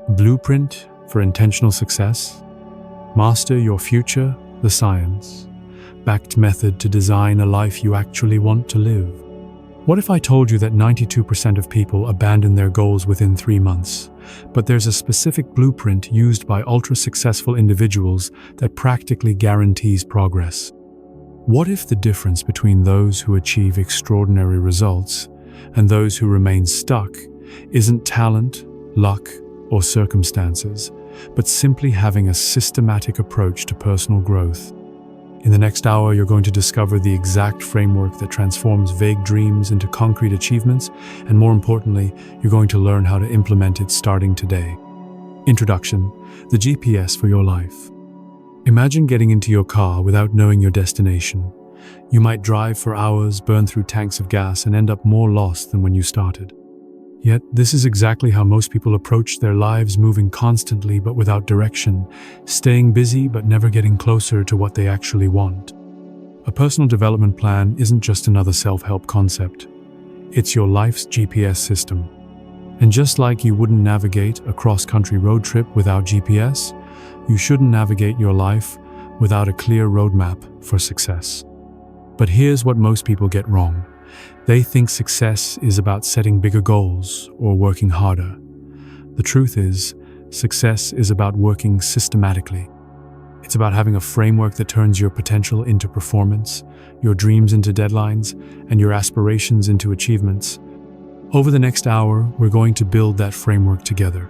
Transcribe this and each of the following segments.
Blueprint for intentional success. Master your future, the science-backed method to design a life you actually want to live. What if I told you that 92% of people abandon their goals within 3 months, but there's a specific blueprint used by ultra-successful individuals that practically guarantees progress? What if the difference between those who achieve extraordinary results and those who remain stuck isn't talent, luck, or circumstances, but simply having a systematic approach to personal growth? In the next hour, you're going to discover the exact framework that transforms vague dreams into concrete achievements, and more importantly, you're going to learn how to implement it starting today. Introduction: the GPS for your life. Imagine getting into your car without knowing your destination. You might drive for hours, burn through tanks of gas, and end up more lost than when you started. Yet, this is exactly how most people approach their lives, moving constantly but without direction, staying busy but never getting closer to what they actually want. A personal development plan isn't just another self-help concept. It's your life's GPS system. And just like you wouldn't navigate a cross-country road trip without GPS, you shouldn't navigate your life without a clear roadmap for success. But here's what most people get wrong. They think success is about setting bigger goals or working harder. The truth is, success is about working systematically. It's about having a framework that turns your potential into performance, your dreams into deadlines, and your aspirations into achievements. Over the next hour, we're going to build that framework together.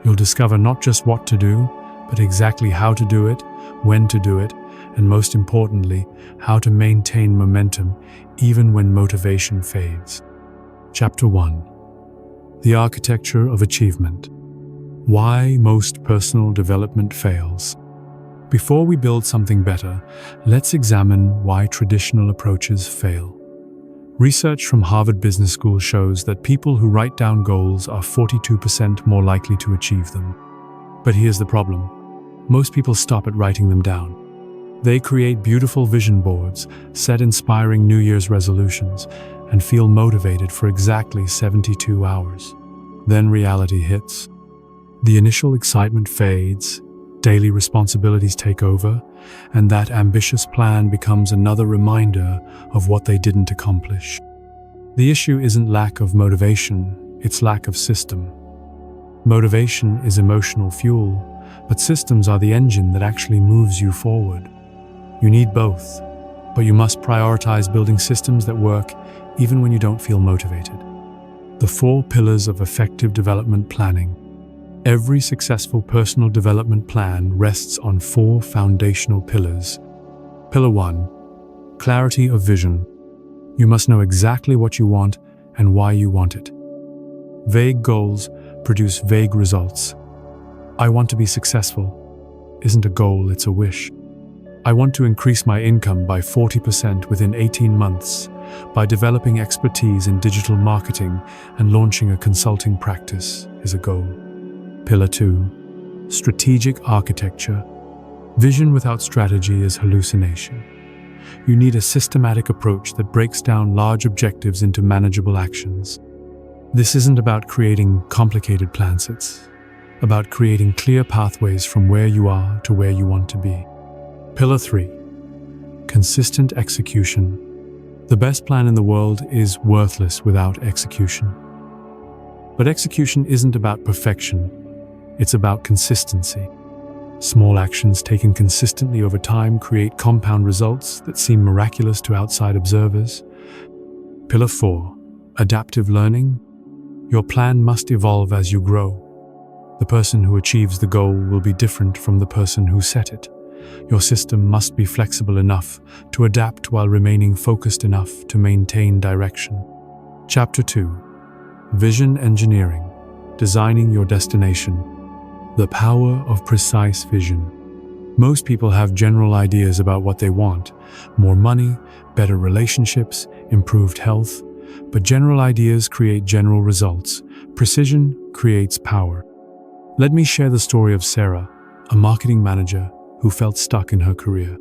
You'll discover not just what to do, but exactly how to do it, when to do it, and most importantly, how to maintain momentum even when motivation fades. Chapter 1. The Architecture of Achievement. Why most personal development fails. Before we build something better, let's examine why traditional approaches fail. Research from Harvard Business School shows that people who write down goals are 42% more likely to achieve them. But here's the problem. Most people stop at writing them down. They create beautiful vision boards, set inspiring New Year's resolutions, and feel motivated for exactly 72 hours. Then reality hits. The initial excitement fades, daily responsibilities take over, and that ambitious plan becomes another reminder of what they didn't accomplish. The issue isn't lack of motivation, it's lack of system. Motivation is emotional fuel, but systems are the engine that actually moves you forward. You need both, but you must prioritize building systems that work even when you don't feel motivated. The 4 pillars of effective development planning. Every successful personal development plan rests on 4 foundational pillars. Pillar 1. Clarity of vision. You must know exactly what you want and why you want it. Vague goals produce vague results. I want to be successful isn't a goal, it's a wish. I want to increase my income by 40% within 18 months by developing expertise in digital marketing and launching a consulting practice is a goal. Pillar 2. Strategic architecture. Vision without strategy is hallucination. You need a systematic approach that breaks down large objectives into manageable actions. This isn't about creating complicated plans, it's about creating clear pathways from where you are to where you want to be. Pillar 3. Consistent execution. The best plan in the world is worthless without execution. But execution isn't about perfection, it's about consistency. Small actions taken consistently over time create compound results that seem miraculous to outside observers. Pillar 4. Adaptive learning. Your plan must evolve as you grow. The person who achieves the goal will be different from the person who set it. Your system must be flexible enough to adapt while remaining focused enough to maintain direction. Chapter 2. Vision Engineering. Designing your destination. The power of precise vision. Most people have general ideas about what they want: more money, better relationships, improved health. But general ideas create general results. Precision creates power. Let me share the story of Sarah, a marketing manager who felt stuck in her career.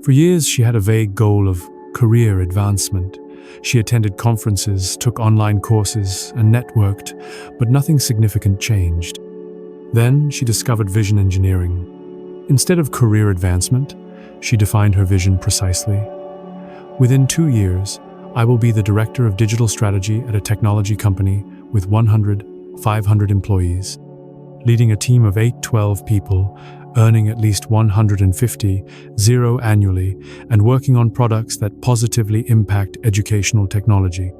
For years, she had a vague goal of career advancement. She attended conferences, took online courses, and networked, but nothing significant changed. Then she discovered vision engineering. Instead of career advancement, she defined her vision precisely. Within 2 years, I will be the director of digital strategy at a technology company with 500 employees, leading a team of 12 people, earning at least 150 annually, and working on products that positively impact educational technology.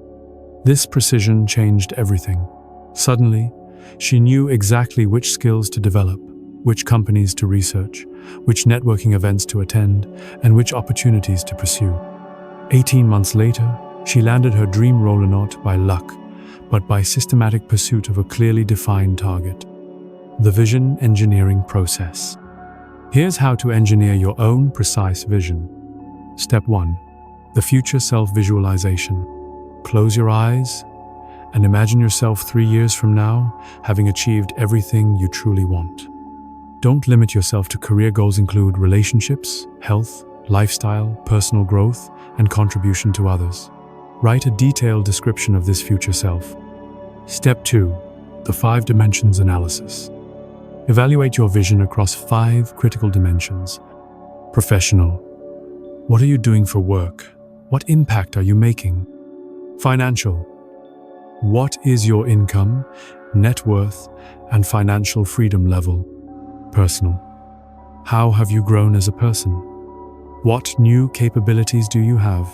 This precision changed everything. Suddenly, she knew exactly which skills to develop, which companies to research, which networking events to attend, and which opportunities to pursue. 18 months later, she landed her dream role not by luck, but by systematic pursuit of a clearly defined target. The vision engineering process. Here's how to engineer your own precise vision. Step 1. The future self-visualization. Close your eyes and imagine yourself 3 years from now having achieved everything you truly want. Don't limit yourself to career goals. Include relationships, health, lifestyle, personal growth, and contribution to others. Write a detailed description of this future self. Step 2. The 5 dimensions analysis. Evaluate your vision across 5 critical dimensions. Professional. What are you doing for work? What impact are you making? Financial. What is your income, net worth, and financial freedom level? Personal. How have you grown as a person? What new capabilities do you have?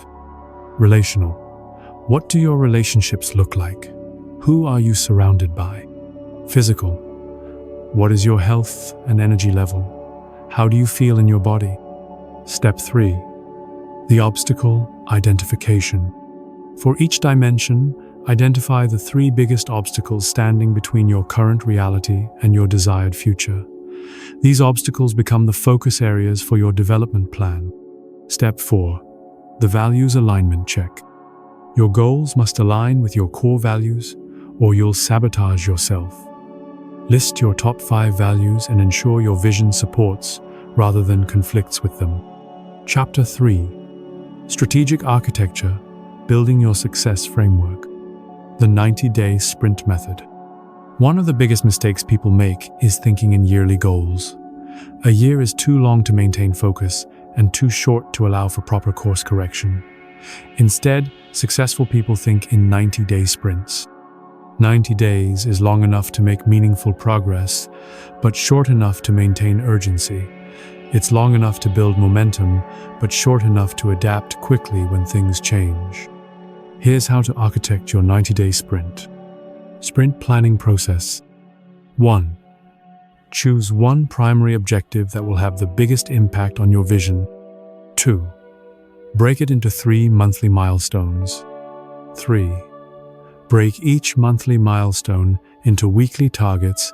Relational. What do your relationships look like? Who are you surrounded by? Physical. What is your health and energy level? How do you feel in your body? Step 3. The obstacle identification. For each dimension, identify the 3 biggest obstacles standing between your current reality and your desired future. These obstacles become the focus areas for your development plan. Step 4. The values alignment check. Your goals must align with your core values, or you'll sabotage yourself. List your top 5 values and ensure your vision supports rather than conflicts with them. Chapter 3. Strategic Architecture, Building Your Success Framework. The 90-day sprint method. One of the biggest mistakes people make is thinking in yearly goals. A year is too long to maintain focus and too short to allow for proper course correction. Instead, successful people think in 90-day sprints. 90 days is long enough to make meaningful progress, but short enough to maintain urgency. It's long enough to build momentum, but short enough to adapt quickly when things change. Here's how to architect your 90-day sprint. Sprint planning process. 1. Choose one primary objective that will have the biggest impact on your vision. 2. Break it into 3 monthly milestones. 3. Break each monthly milestone into weekly targets.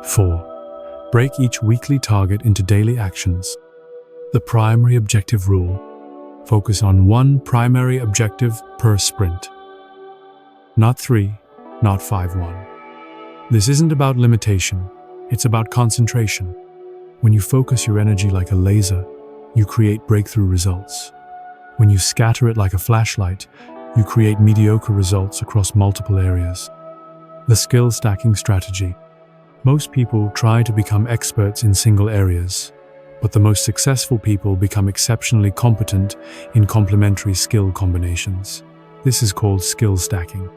4. Break each weekly target into daily actions. The primary objective rule. Focus on one primary objective per sprint. Not 3, not 5-1. This isn't about limitation, it's about concentration. When you focus your energy like a laser, you create breakthrough results. When you scatter it like a flashlight, you create mediocre results across multiple areas. The skill stacking strategy. Most people try to become experts in single areas, but the most successful people become exceptionally competent in complementary skill combinations. This is called skill stacking.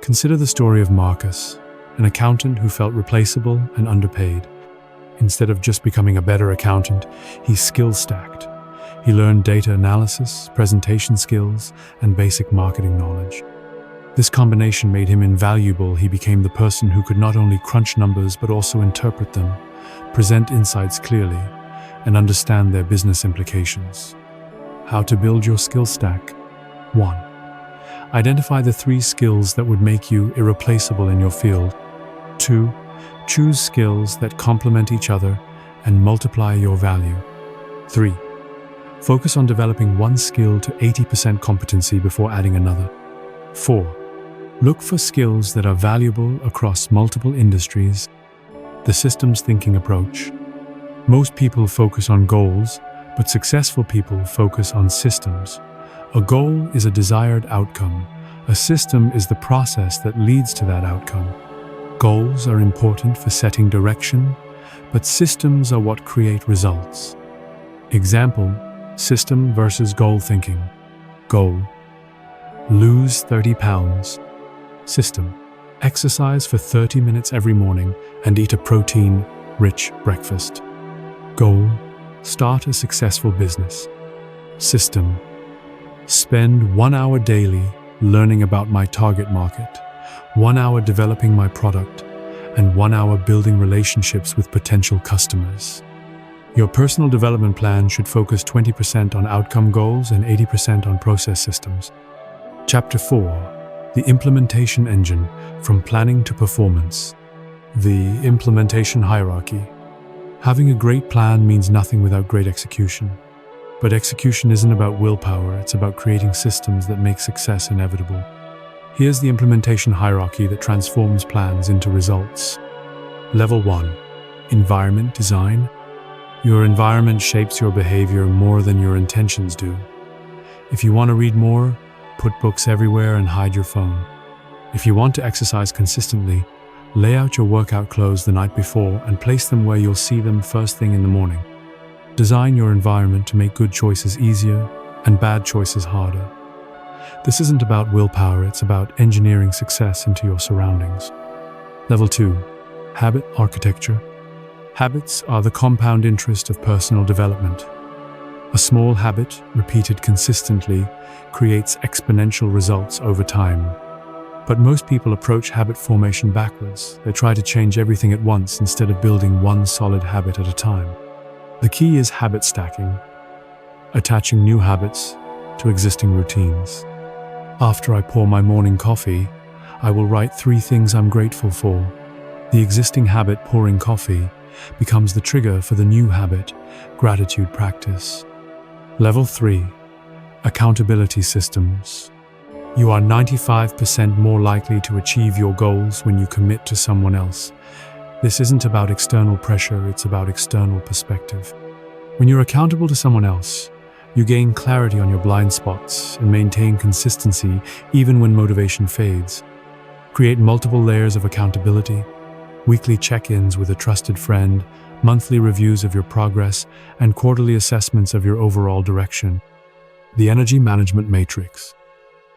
Consider the story of Marcus, an accountant who felt replaceable and underpaid. Instead of just becoming a better accountant, he skill stacked. He learned data analysis, presentation skills, and basic marketing knowledge. This combination made him invaluable. He became the person who could not only crunch numbers but also interpret them, present insights clearly, and understand their business implications. How to build your skill stack. 1. Identify the 3 skills that would make you irreplaceable in your field. 2. Choose skills that complement each other and multiply your value. 3. Focus on developing one skill to 80% competency before adding another. 4. Look for skills that are valuable across multiple industries. The systems thinking approach. Most people focus on goals, but successful people focus on systems. A goal is a desired outcome. A system is the process that leads to that outcome. Goals are important for setting direction, but systems are what create results. Example, system versus goal thinking. Goal: lose 30 pounds. System: exercise for 30 minutes every morning and eat a protein-rich breakfast. Goal: start a successful business. System: spend 1 hour daily learning about my target market, 1 hour developing my product, and 1 hour building relationships with potential customers. Your personal development plan should focus 20% on outcome goals and 80% on process systems. Chapter 4: The Implementation Engine, from Planning to Performance. The implementation hierarchy. Having a great plan means nothing without great execution. But execution isn't about willpower, it's about creating systems that make success inevitable. Here's the implementation hierarchy that transforms plans into results. Level 1: Environment Design. Your environment shapes your behavior more than your intentions do. If you want to read more, put books everywhere and hide your phone. If you want to exercise consistently, lay out your workout clothes the night before and place them where you'll see them first thing in the morning. Design your environment to make good choices easier and bad choices harder. This isn't about willpower, it's about engineering success into your surroundings. Level 2: Habit Architecture. Habits are the compound interest of personal development. A small habit, repeated consistently, creates exponential results over time. But most people approach habit formation backwards. They try to change everything at once instead of building one solid habit at a time. The key is habit stacking, attaching new habits to existing routines. After I pour my morning coffee, I will write 3 things I'm grateful for. The existing habit, pouring coffee, becomes the trigger for the new habit, gratitude practice. Level 3: Accountability Systems. You are 95% more likely to achieve your goals when you commit to someone else. This isn't about external pressure, it's about external perspective. When you're accountable to someone else, you gain clarity on your blind spots and maintain consistency even when motivation fades. Create multiple layers of accountability: weekly check-ins with a trusted friend, monthly reviews of your progress, and quarterly assessments of your overall direction. The Energy Management Matrix.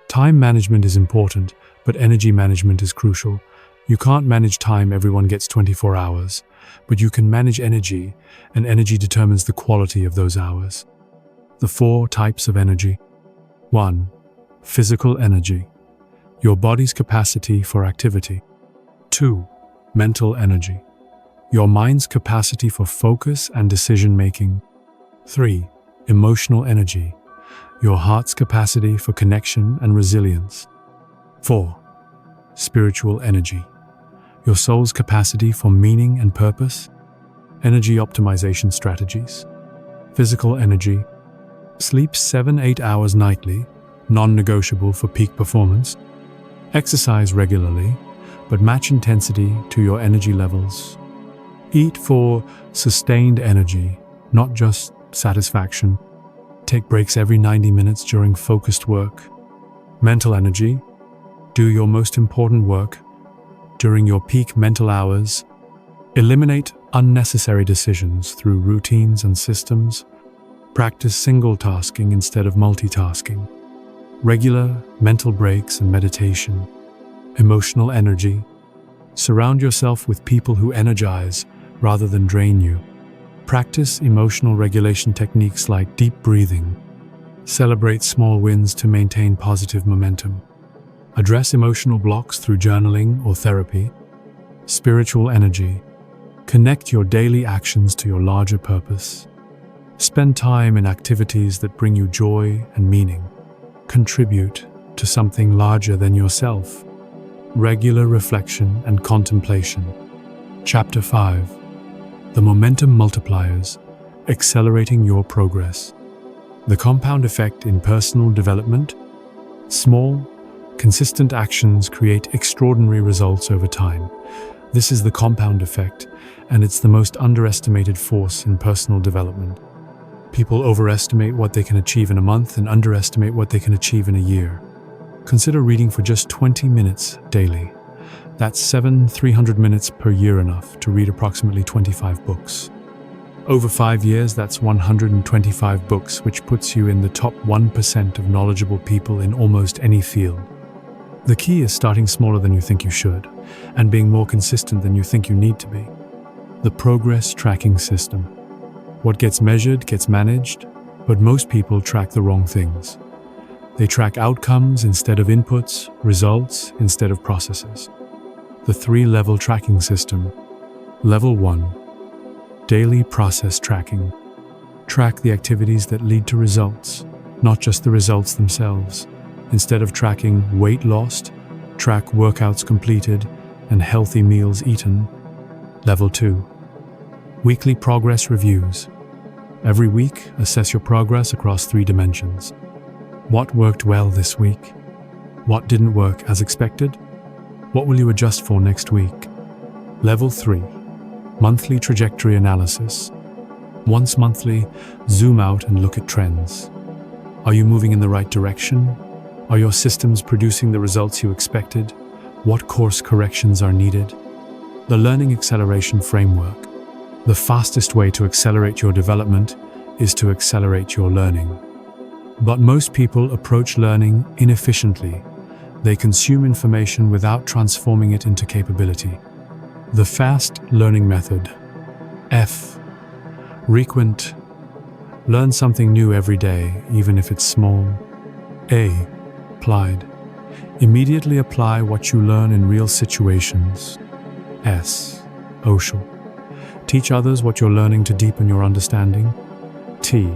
Time management is important, but energy management is crucial. You can't manage time, everyone gets 24 hours, but you can manage energy, and energy determines the quality of those hours. The 4 types of energy. 1. Physical energy. Your body's capacity for activity. 2. Mental energy. Your mind's capacity for focus and decision-making. 3. Emotional energy. Your heart's capacity for connection and resilience. 4. Spiritual energy. Your soul's capacity for meaning and purpose. Energy optimization strategies. Physical energy. Sleep 7-8 hours nightly, non-negotiable for peak performance. Exercise regularly, but match intensity to your energy levels. Eat for sustained energy, not just satisfaction. Take breaks every 90 minutes during focused work. Mental energy. Do your most important work during your peak mental hours. Eliminate unnecessary decisions through routines and systems. Practice single tasking instead of multitasking. Regular mental breaks and meditation. Emotional energy. Surround yourself with people who energize rather than drain you. Practice emotional regulation techniques like deep breathing. Celebrate small wins to maintain positive momentum. Address emotional blocks through journaling or therapy. Spiritual energy. Connect your daily actions to your larger purpose. Spend time in activities that bring you joy and meaning. Contribute to something larger than yourself. Regular reflection and contemplation. Chapter 5. The Momentum Multipliers, Accelerating Your Progress. The compound effect in personal development. Small, consistent actions create extraordinary results over time. This is the compound effect, and it's the most underestimated force in personal development. People overestimate what they can achieve in a month and underestimate what they can achieve in a year. Consider reading for just 20 minutes daily. That's 300 minutes per year, enough to read approximately 25 books. Over 5 years, that's 125 books, which puts you in the top 1% of knowledgeable people in almost any field. The key is starting smaller than you think you should, and being more consistent than you think you need to be. The progress tracking system. What gets measured gets managed, but most people track the wrong things. They track outcomes instead of inputs, results instead of processes. The 3-level tracking system. Level 1. Daily process tracking. Track the activities that lead to results, not just the results themselves. Instead of tracking weight lost, track workouts completed and healthy meals eaten. Level 2. Weekly progress reviews. Every week, assess your progress across 3 dimensions. What worked well this week? What didn't work as expected? What will you adjust for next week? Level 3. Monthly trajectory analysis. Once monthly, zoom out and look at trends. Are you moving in the right direction? Are your systems producing the results you expected? What course corrections are needed? The Learning Acceleration Framework. The fastest way to accelerate your development is to accelerate your learning. But most people approach learning inefficiently. They consume information without transforming it into capability. The fast learning method. F. Frequent. Learn something new every day, even if it's small. A. Applied. Immediately apply what you learn in real situations. S. Social. Teach others what you're learning to deepen your understanding. T.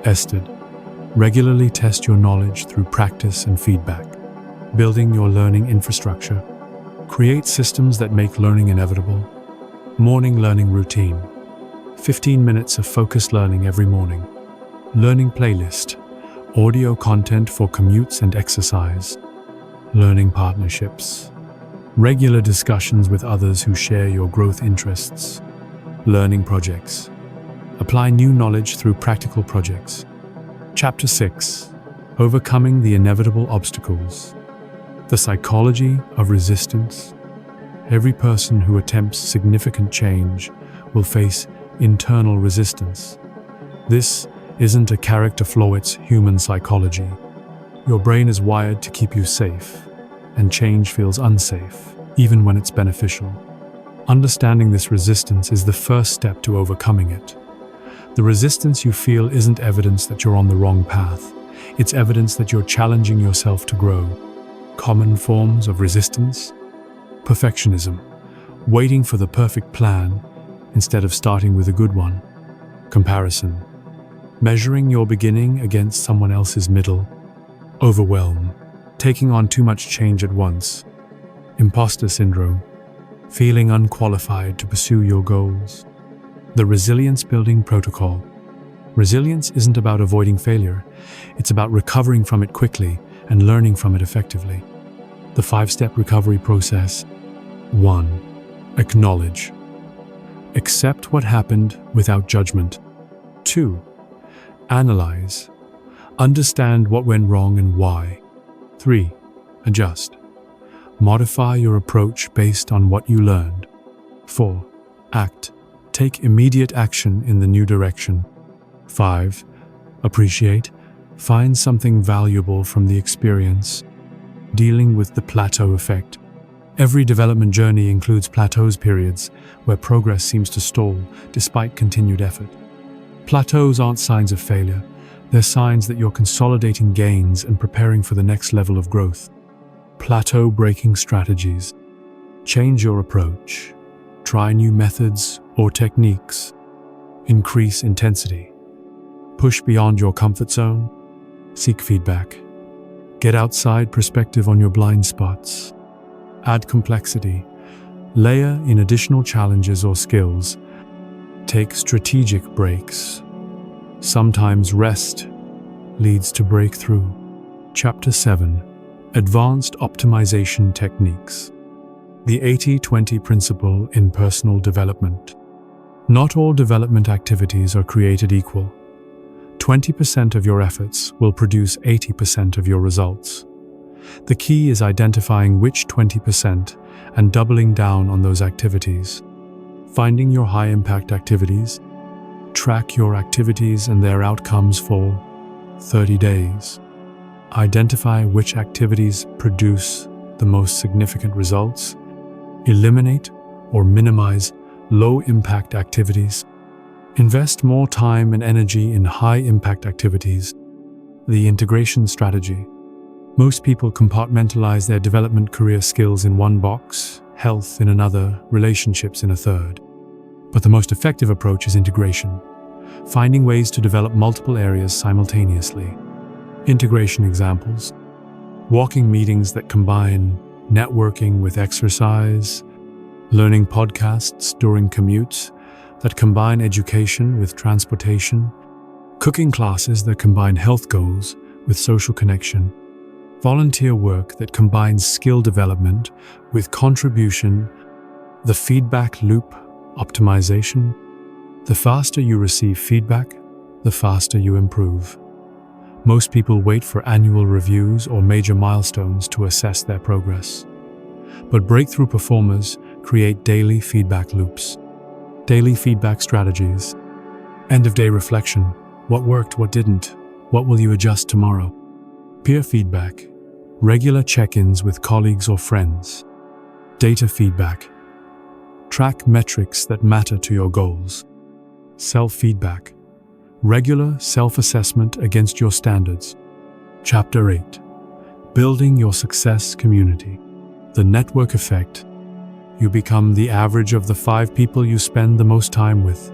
Ested. Regularly test your knowledge through practice and feedback. Building your learning infrastructure. Create systems that make learning inevitable. Morning learning routine. 15 minutes of focused learning every morning. Learning playlist. Audio content for commutes and exercise. Learning partnerships. Regular discussions with others who share your growth interests. Learning projects. Apply new knowledge through practical projects. Chapter 6. Overcoming the inevitable obstacles. The psychology of resistance. Every person who attempts significant change will face internal resistance. This isn't a character flaw, it's human psychology. Your brain is wired to keep you safe, and change feels unsafe, even when it's beneficial. Understanding this resistance is the first step to overcoming it. The resistance you feel isn't evidence that you're on the wrong path. It's evidence that you're challenging yourself to grow. Common forms of resistance. Perfectionism. Waiting for the perfect plan instead of starting with a good one. Comparison. Measuring your beginning against someone else's middle. Overwhelm. Taking on too much change at once. Imposter syndrome. Feeling unqualified to pursue your goals. The resilience building protocol. Resilience isn't about avoiding failure. It's about recovering from it quickly and learning from it effectively. The 5-step recovery process. 1. Acknowledge. Accept what happened without judgment. 2. Analyze. Understand what went wrong and why. 3. Adjust. Modify your approach based on what you learned. 4. Act. Take immediate action in the new direction. 5. Appreciate. Find something valuable from the experience. Dealing with the plateau effect. Every development journey includes plateaus, periods where progress seems to stall despite continued effort. Plateaus aren't signs of failure. They're signs that you're consolidating gains and preparing for the next level of growth. Plateau breaking strategies. Change your approach. Try new methods or techniques. Increase intensity. Push beyond your comfort zone. Seek feedback. Get outside perspective on your blind spots. Add complexity. Layer in additional challenges or skills. Take strategic breaks. Sometimes rest leads to breakthrough. Chapter 7. Advanced Optimization Techniques. The 80-20 principle in personal development. Not all development activities are created equal. 20% of your efforts will produce 80% of your results. The key is identifying which 20% and doubling down on those activities. Finding your high-impact activities. Track your activities and their outcomes for 30 days. Identify which activities produce the most significant results. Eliminate or minimize low-impact activities. Invest more time and energy in high-impact activities. The integration strategy. Most people compartmentalize their development career skills in one box, health in another, relationships in a third. But the most effective approach is integration, finding ways to develop multiple areas simultaneously. Integration examples: walking meetings that combine networking with exercise, learning podcasts during commutes that combine education with transportation, cooking classes that combine health goals with social connection, volunteer work that combines skill development with contribution, the feedback loop optimization. The faster you receive feedback, the faster you improve. Most people wait for annual reviews or major milestones to assess their progress. But breakthrough performers create daily feedback loops. Daily feedback strategies. End-of-day reflection. What worked, what didn't? What will you adjust tomorrow? Peer feedback. Regular check-ins with colleagues or friends. Data feedback. Track metrics that matter to your goals. Self-feedback. Regular self-assessment against your standards. Chapter 8. Building your success community. The network effect. You become the average of the 5 people you spend the most time with.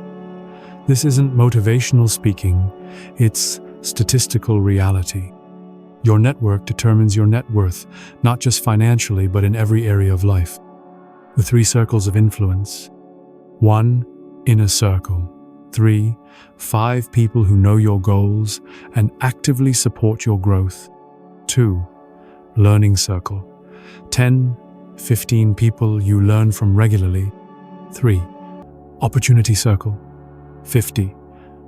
This isn't motivational speaking, it's statistical reality. Your network determines your net worth, not just financially, but in every area of life. The 3 circles of influence. 1. Inner circle. 3. 5 people who know your goals and actively support your growth. 2. Learning circle. 10, 15 people you learn from regularly. 3. Opportunity circle. 50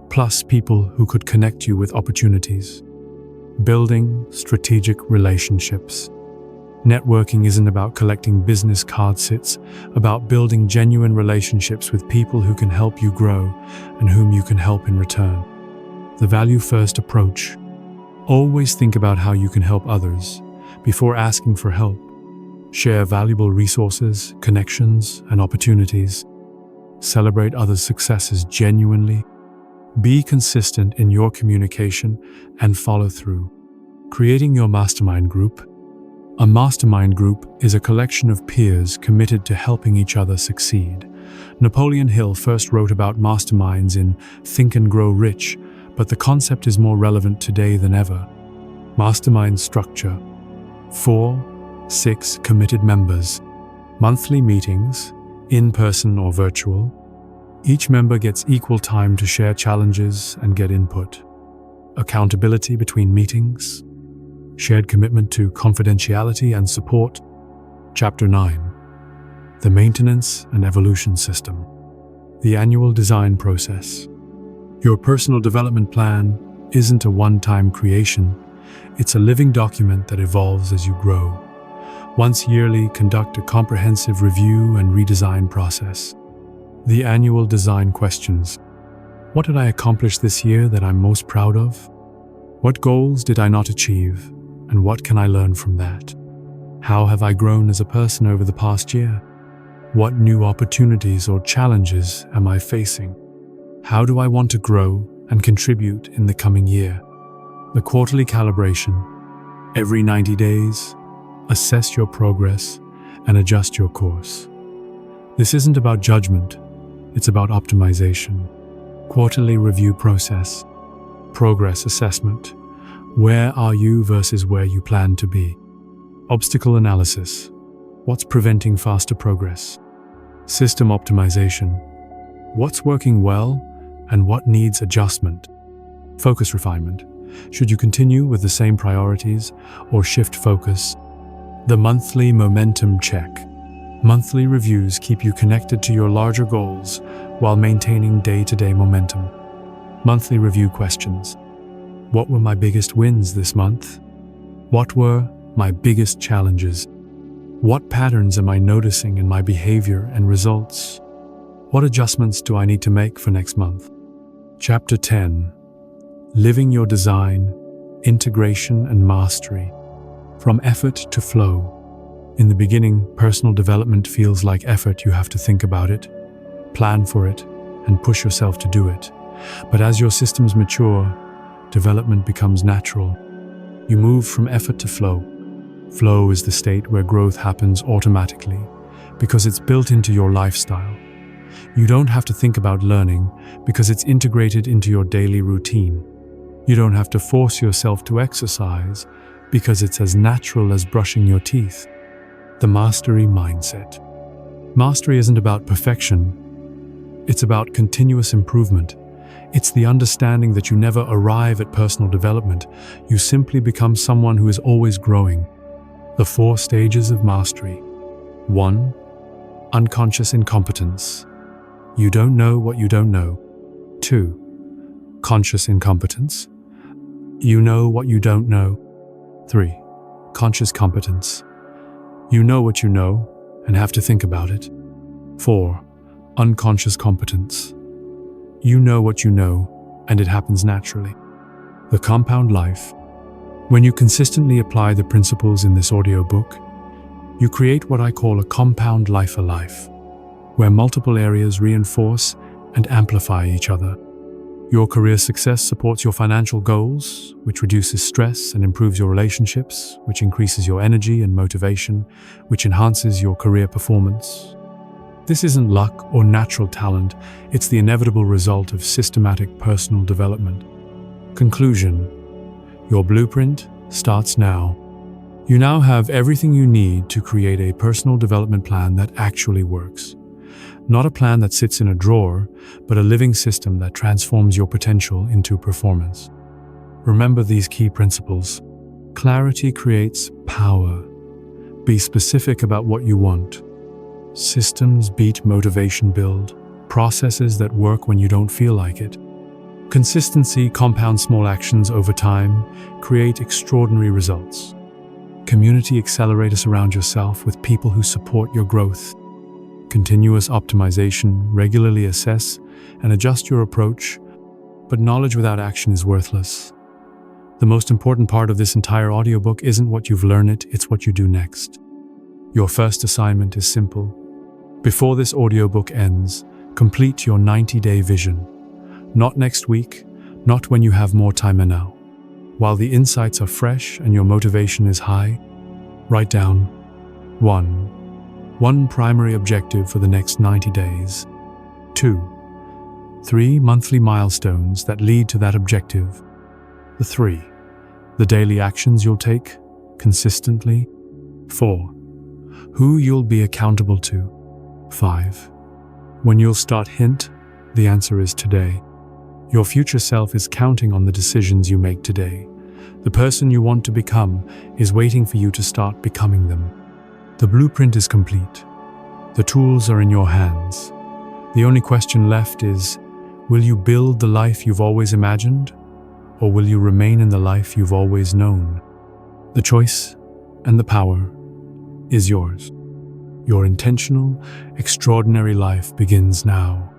plus people who could connect you with opportunities. Building strategic relationships. Networking isn't about collecting business cards, it's about building genuine relationships with people who can help you grow and whom you can help in return. The value-first approach. Always think about how you can help others before asking for help. Share valuable resources, connections, and opportunities. Celebrate others' successes genuinely. Be consistent in your communication and follow through. Creating your mastermind group. A mastermind group is a collection of peers committed to helping each other succeed. Napoleon Hill first wrote about masterminds in Think and Grow Rich, but the concept is more relevant today than ever. Mastermind structure. 4, 6 committed members. Monthly meetings, in-person or virtual. Each member gets equal time to share challenges and get input. Accountability between meetings. Shared commitment to confidentiality and support. Chapter 9. The Maintenance and Evolution System. The annual design process. Your personal development plan isn't a one-time creation. It's a living document that evolves as you grow. Once yearly, conduct a comprehensive review and redesign process. The annual design questions. What did I accomplish this year that I'm most proud of? What goals did I not achieve? And what can I learn from that? How have I grown as a person over the past year? What new opportunities or challenges am I facing? How do I want to grow and contribute in the coming year? The quarterly calibration. Every 90 days, assess your progress and adjust your course. This isn't about judgment, it's about optimization. Quarterly review process. Progress assessment. Where are you versus where you plan to be? Obstacle analysis. What's preventing faster progress? System optimization. What's working well and what needs adjustment? Focus refinement. Should you continue with the same priorities or shift focus? The monthly momentum check. Monthly reviews keep you connected to your larger goals while maintaining day-to-day momentum. Monthly review questions. What were my biggest wins this month? What were my biggest challenges? What patterns am I noticing in my behavior and results? What adjustments do I need to make for next month? Chapter 10. Living Your Design, Integration and Mastery. From effort to flow. In the beginning, personal development feels like effort. You have to think about it, plan for it, and push yourself to do it. But as your systems mature, development becomes natural. You move from effort to flow. Flow is the state where growth happens automatically because it's built into your lifestyle. You don't have to think about learning because it's integrated into your daily routine. You don't have to force yourself to exercise because it's as natural as brushing your teeth. The mastery mindset. Mastery isn't about perfection. It's about continuous improvement. It's the understanding that you never arrive at personal development. You simply become someone who is always growing. The 4 stages of mastery. 1. Unconscious incompetence. You don't know what you don't know. 2. Conscious incompetence. You know what you don't know. 3. Conscious competence. You know what you know and have to think about it. 4. Unconscious competence. You know what you know and it happens naturally. The compound life. When you consistently apply the principles in this audiobook, you create what I call a compound life where multiple areas reinforce and amplify each other. Your career success supports your financial goals, which reduces stress and improves your relationships, which increases your energy and motivation, which enhances your career performance. This isn't luck or natural talent, it's the inevitable result of systematic personal development. Conclusion. Your blueprint starts now. You now have everything you need to create a personal development plan that actually works. Not a plan that sits in a drawer, but a living system that transforms your potential into performance. Remember these key principles. Clarity creates power. Be specific about what you want. Systems beat motivation build. Processes that work when you don't feel like it. Consistency compounds small actions over time, create extraordinary results. Community accelerate. Surround yourself with people who support your growth. Continuous optimization, regularly assess and adjust your approach, but knowledge without action is worthless. The most important part of this entire audiobook isn't what you've learned, it's what you do next. Your first assignment is simple. Before this audiobook ends, complete your 90-day vision. Not next week, not when you have more time than now. While the insights are fresh and your motivation is high, write down 1 primary objective for the next 90 days. 2. 3 monthly milestones that lead to that objective. 3. The daily actions you'll take consistently. 4. Who you'll be accountable to. 5. When you'll start. Hint, the answer is today. Your future self is counting on the decisions you make today. The person you want to become is waiting for you to start becoming them. The blueprint is complete. The tools are in your hands. The only question left is, will you build the life you've always imagined, or will you remain in the life you've always known? The choice and the power is yours. Your intentional, extraordinary life begins now.